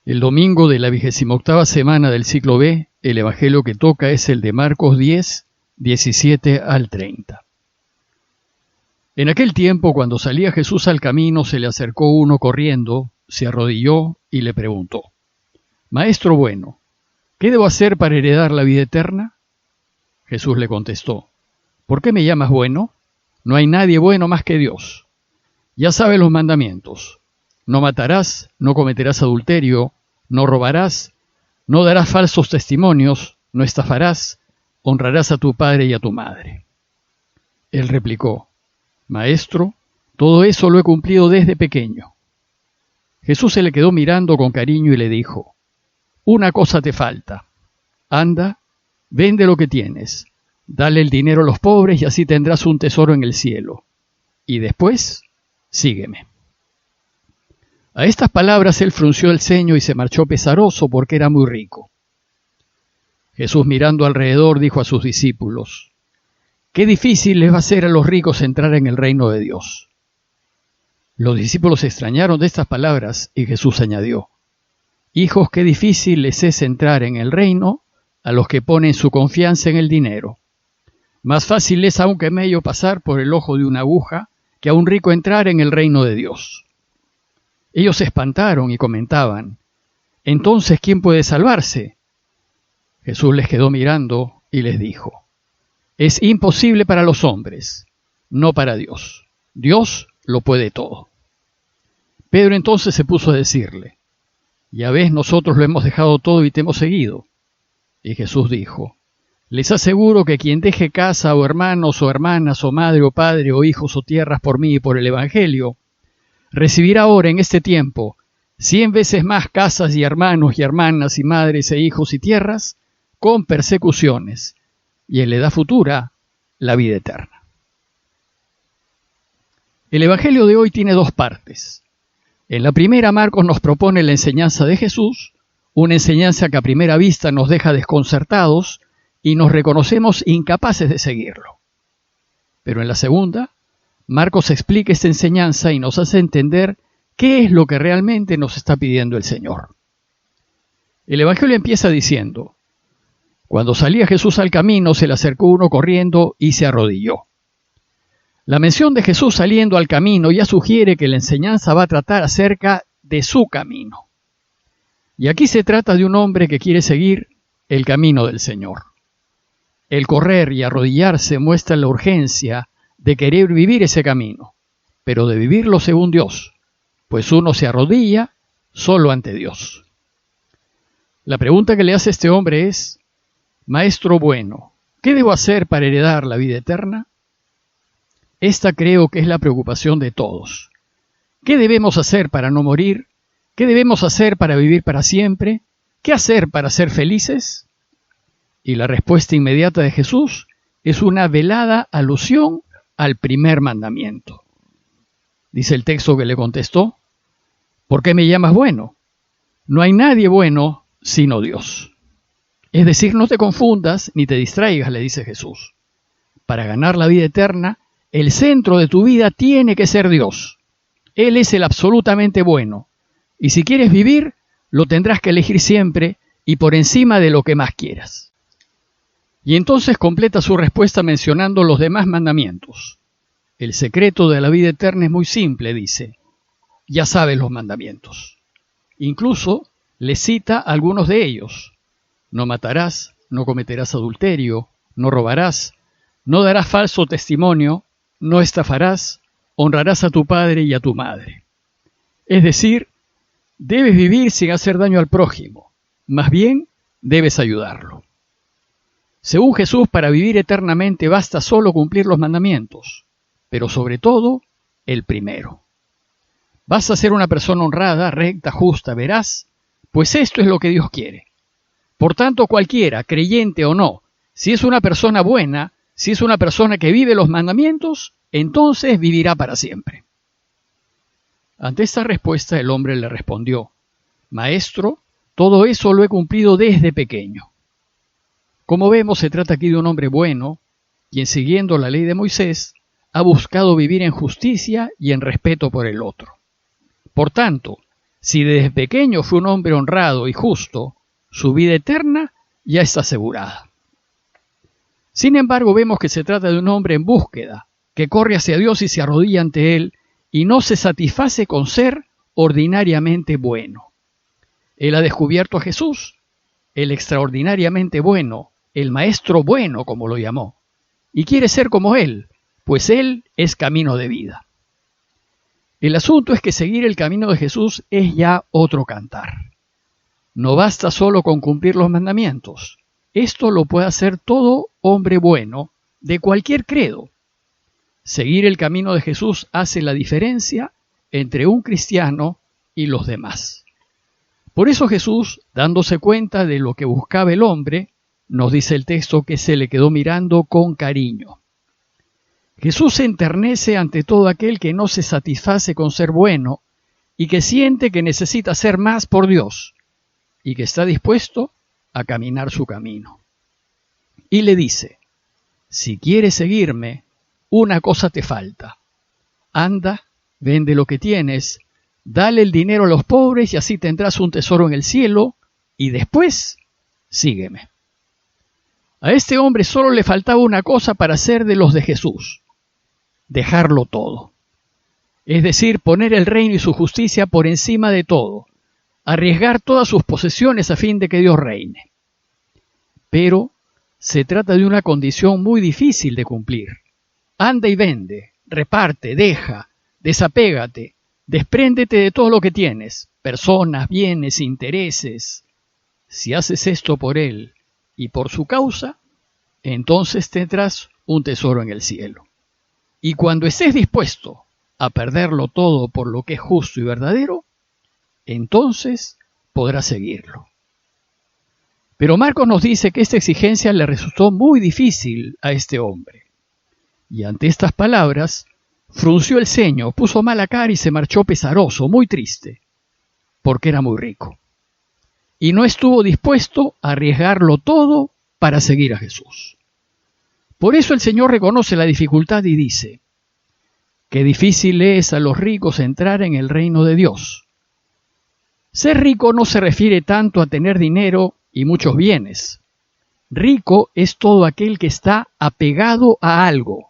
El domingo de la 28ª semana del ciclo B, el evangelio que toca es el de Marcos 10, 17 al 30. En aquel tiempo, cuando salía Jesús al camino, se le acercó uno corriendo, se arrodilló y le preguntó: Maestro bueno, ¿qué debo hacer para heredar la vida eterna? Jesús le contestó: ¿Por qué me llamas bueno? No hay nadie bueno más que Dios. Ya sabes los mandamientos: no matarás, no cometerás adulterio, no robarás, no darás falsos testimonios, no estafarás, honrarás a tu padre y a tu madre. Él replicó: Maestro, todo eso lo he cumplido desde pequeño. Jesús se le quedó mirando con cariño y le dijo: Una cosa te falta. Anda, vende lo que tienes, dale el dinero a los pobres y así tendrás un tesoro en el cielo. Y después, sígueme. A estas palabras él frunció el ceño y se marchó pesaroso porque era muy rico. Jesús, mirando alrededor, dijo a sus discípulos: Qué difícil les va a ser a los ricos entrar en el reino de Dios. Los discípulos se extrañaron de estas palabras y Jesús añadió: Hijos, qué difícil les es entrar en el reino a los que ponen su confianza en el dinero. Más fácil es a un camello pasar por el ojo de una aguja que a un rico entrar en el reino de Dios. Ellos se espantaron y comentaban: Entonces, ¿quién puede salvarse? Jesús les quedó mirando y les dijo: Es imposible para los hombres, no para Dios. Dios lo puede todo. Pedro entonces se puso a decirle: Ya ves, nosotros lo hemos dejado todo y te hemos seguido. Y Jesús dijo: Les aseguro que quien deje casa o hermanos o hermanas o madre o padre o hijos o tierras por mí y por el evangelio, recibirá ahora en este tiempo 100 veces más casas y hermanos y hermanas y madres e hijos y tierras con persecuciones, y en la edad futura la vida eterna. El evangelio de hoy tiene dos partes. En la primera, Marcos nos propone la enseñanza de Jesús, una enseñanza que a primera vista nos deja desconcertados y nos reconocemos incapaces de seguirlo. Pero en la segunda, Marcos explica esta enseñanza y nos hace entender qué es lo que realmente nos está pidiendo el Señor. El evangelio empieza diciendo: Cuando salía Jesús al camino, se le acercó uno corriendo y se arrodilló. La mención de Jesús saliendo al camino ya sugiere que la enseñanza va a tratar acerca de su camino. Y aquí se trata de un hombre que quiere seguir el camino del Señor. El correr y arrodillarse muestra la urgencia de querer vivir ese camino, pero de vivirlo según Dios, pues uno se arrodilla solo ante Dios. La pregunta que le hace este hombre es: Maestro bueno, ¿qué debo hacer para heredar la vida eterna? Esta creo que es la preocupación de todos. ¿Qué debemos hacer para no morir? ¿Qué debemos hacer para vivir para siempre? ¿Qué hacer para ser felices? Y la respuesta inmediata de Jesús es una velada alusión al primer mandamiento. Dice el texto que le contestó: ¿Por qué me llamas bueno? No hay nadie bueno sino Dios. Es decir, no te confundas ni te distraigas, le dice Jesús. Para ganar la vida eterna, el centro de tu vida tiene que ser Dios. Él es el absolutamente bueno. Y si quieres vivir, lo tendrás que elegir siempre y por encima de lo que más quieras. Y entonces completa su respuesta mencionando los demás mandamientos. El secreto de la vida eterna es muy simple, dice. Ya sabes los mandamientos. Incluso le cita algunos de ellos. No matarás, no cometerás adulterio, no robarás, no darás falso testimonio, no estafarás, honrarás a tu padre y a tu madre. Es decir, debes vivir sin hacer daño al prójimo, más bien debes ayudarlo. Según Jesús, para vivir eternamente basta solo cumplir los mandamientos, pero sobre todo el primero. Vas a ser una persona honrada, recta, justa, veraz, pues esto es lo que Dios quiere. Por tanto, cualquiera, creyente o no, si es una persona buena, si es una persona que vive los mandamientos, entonces vivirá para siempre. Ante esta respuesta, el hombre le respondió: Maestro, todo eso lo he cumplido desde pequeño. Como vemos, se trata aquí de un hombre bueno, quien siguiendo la ley de Moisés, ha buscado vivir en justicia y en respeto por el otro. Por tanto, Si desde pequeño fue un hombre honrado y justo, su vida eterna ya está asegurada. Sin embargo, vemos que se trata de un hombre en búsqueda, que corre hacia Dios y se arrodilla ante Él, y no se satisface con ser ordinariamente bueno. Él ha descubierto a Jesús, el extraordinariamente bueno, el maestro bueno, como lo llamó, y quiere ser como Él, pues Él es camino de vida. El asunto es que seguir el camino de Jesús es ya otro cantar. No basta solo con cumplir los mandamientos. Esto lo puede hacer todo hombre bueno de cualquier credo. Seguir el camino de Jesús hace la diferencia entre un cristiano y los demás. Por eso Jesús, dándose cuenta de lo que buscaba el hombre, nos dice el texto que se le quedó mirando con cariño. Jesús se enternece ante todo aquel que no se satisface con ser bueno y que siente que necesita ser más por Dios y que está dispuesto a caminar su camino. Y le dice, si quieres seguirme, una cosa te falta. Anda, vende lo que tienes, dale el dinero a los pobres y así tendrás un tesoro en el cielo, y después sígueme. A este hombre solo le faltaba una cosa para ser de los de Jesús: dejarlo todo. Es decir, poner el reino y su justicia por encima de todo, arriesgar todas sus posesiones a fin de que Dios reine. Pero se trata de una condición muy difícil de cumplir. Anda y vende, reparte, deja, desapégate, despréndete de todo lo que tienes, personas, bienes, intereses. Si haces esto por Él y por su causa, entonces tendrás un tesoro en el cielo. Y cuando estés dispuesto a perderlo todo por lo que es justo y verdadero, entonces podrás seguirlo. Pero Marcos nos dice que esta exigencia le resultó muy difícil a este hombre. Y ante estas palabras, frunció el ceño, puso mala cara y se marchó pesaroso, muy triste, porque era muy rico. Y no estuvo dispuesto a arriesgarlo todo para seguir a Jesús. Por eso el Señor reconoce la dificultad y dice, qué difícil es a los ricos entrar en el reino de Dios. Ser rico no se refiere tanto a tener dinero y muchos bienes. Rico es todo aquel que está apegado a algo,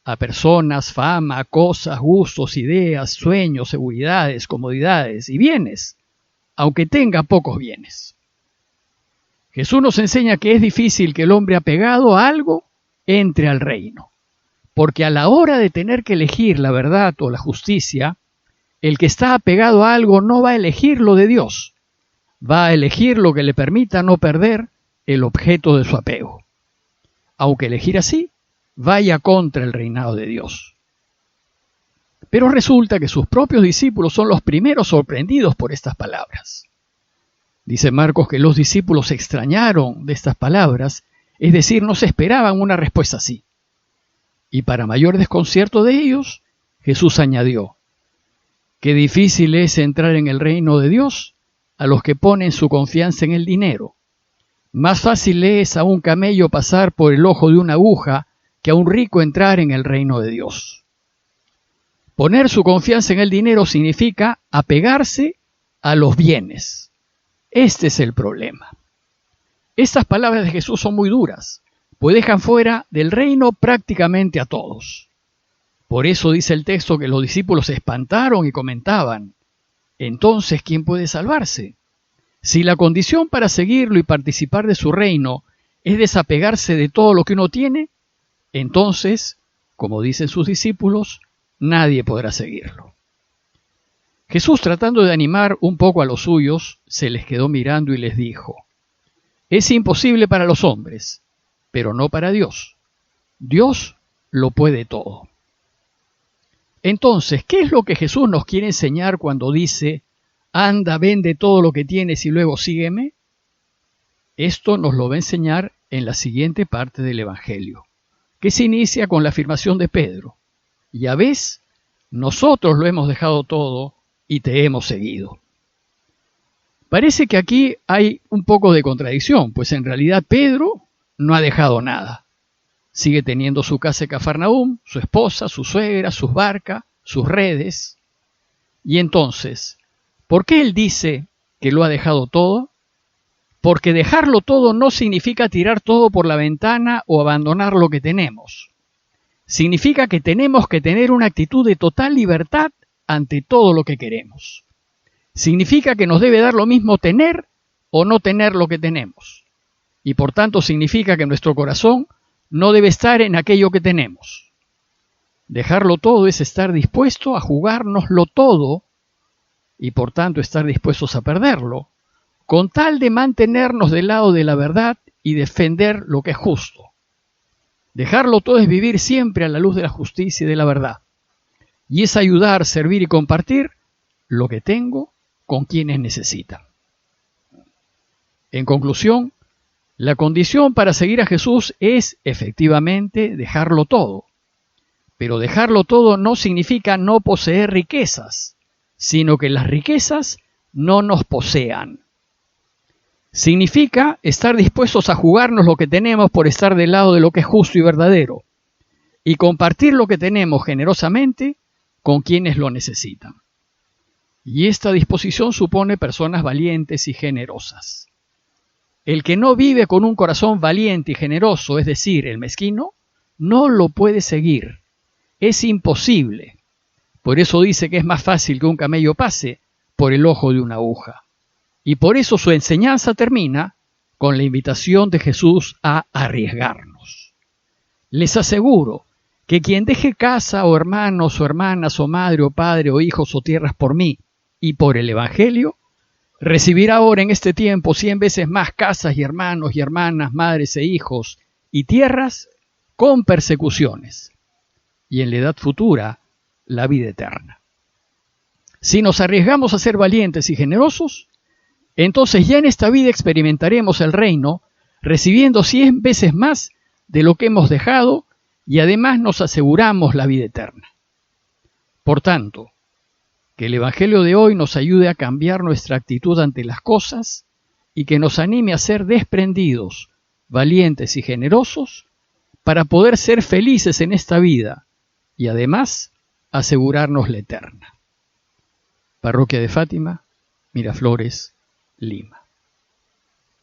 a personas, fama, cosas, gustos, ideas, sueños, seguridades, comodidades y bienes, aunque tenga pocos bienes. Jesús nos enseña que es difícil que el hombre apegado a algo entre al reino, porque a la hora de tener que elegir la verdad o la justicia, el que está apegado a algo no va a elegir lo de Dios, va a elegir lo que le permita no perder el objeto de su apego, aunque elegir así vaya contra el reinado de Dios. Pero resulta que sus propios discípulos son los primeros sorprendidos por estas palabras. Dice Marcos que los discípulos se extrañaron de estas palabras, es decir, no se esperaban una respuesta así. Y para mayor desconcierto de ellos, Jesús añadió, qué difícil es entrar en el reino de Dios a los que ponen su confianza en el dinero. Más fácil es a un camello pasar por el ojo de una aguja que a un rico entrar en el reino de Dios. Poner su confianza en el dinero significa apegarse a los bienes. Este es el problema. Estas palabras de Jesús son muy duras, pues dejan fuera del reino prácticamente a todos. Por eso dice el texto que los discípulos se espantaron y comentaban, entonces, ¿quién puede salvarse? Si la condición para seguirlo y participar de su reino es desapegarse de todo lo que uno tiene, entonces, como dicen sus discípulos, nadie podrá seguirlo. Jesús, tratando de animar un poco a los suyos, se les quedó mirando y les dijo, es imposible para los hombres, pero no para Dios. Dios lo puede todo. Entonces, ¿qué es lo que Jesús nos quiere enseñar cuando dice, anda, vende todo lo que tienes y luego sígueme? Esto nos lo va a enseñar en la siguiente parte del Evangelio, que se inicia con la afirmación de Pedro. Ya ves, nosotros lo hemos dejado todo y te hemos seguido. Parece que aquí hay un poco de contradicción, pues en realidad Pedro no ha dejado nada. Sigue teniendo su casa en Cafarnaúm, su esposa, su suegra, sus barcas, sus redes. Y entonces, ¿Por qué él dice que lo ha dejado todo? Porque dejarlo todo no significa tirar todo por la ventana o abandonar lo que tenemos. Significa que tenemos que tener una actitud de total libertad ante todo lo que queremos. Significa que nos debe dar lo mismo tener o no tener lo que tenemos. Y por tanto significa que nuestro corazón no debe estar en aquello que tenemos. Dejarlo todo es estar dispuesto a jugárnoslo todo y por tanto estar dispuestos a perderlo, con tal de mantenernos del lado de la verdad y defender lo que es justo. Dejarlo todo es vivir siempre a la luz de la justicia y de la verdad. Y es ayudar, servir y compartir lo que tengo con quienes necesitan. En conclusión, la condición para seguir a Jesús es efectivamente dejarlo todo. Pero dejarlo todo no significa no poseer riquezas, sino que las riquezas no nos posean. Significa estar dispuestos a jugarnos lo que tenemos por estar del lado de lo que es justo y verdadero, y compartir lo que tenemos generosamente con quienes lo necesitan. Y esta disposición supone personas valientes y generosas. El que no vive con un corazón valiente y generoso, es decir, el mezquino, no lo puede seguir. Es imposible. Por eso dice que es más fácil que un camello pase por el ojo de una aguja. Y por eso su enseñanza termina con la invitación de Jesús a arriesgarnos. Les aseguro que quien deje casa o hermanos o hermanas o madre o padre o hijos o tierras por mí y por el Evangelio, recibirá ahora en este tiempo 100 veces más casas y hermanos y hermanas, madres e hijos y tierras con persecuciones, y en la edad futura la vida eterna. Si nos arriesgamos a ser valientes y generosos, entonces ya en esta vida experimentaremos el reino, recibiendo 100 veces más de lo que hemos dejado y además nos aseguramos la vida eterna. Por tanto, que el Evangelio de hoy nos ayude a cambiar nuestra actitud ante las cosas y que nos anime a ser desprendidos, valientes y generosos para poder ser felices en esta vida y además asegurarnos la eterna. Parroquia de Fátima, Miraflores, Lima.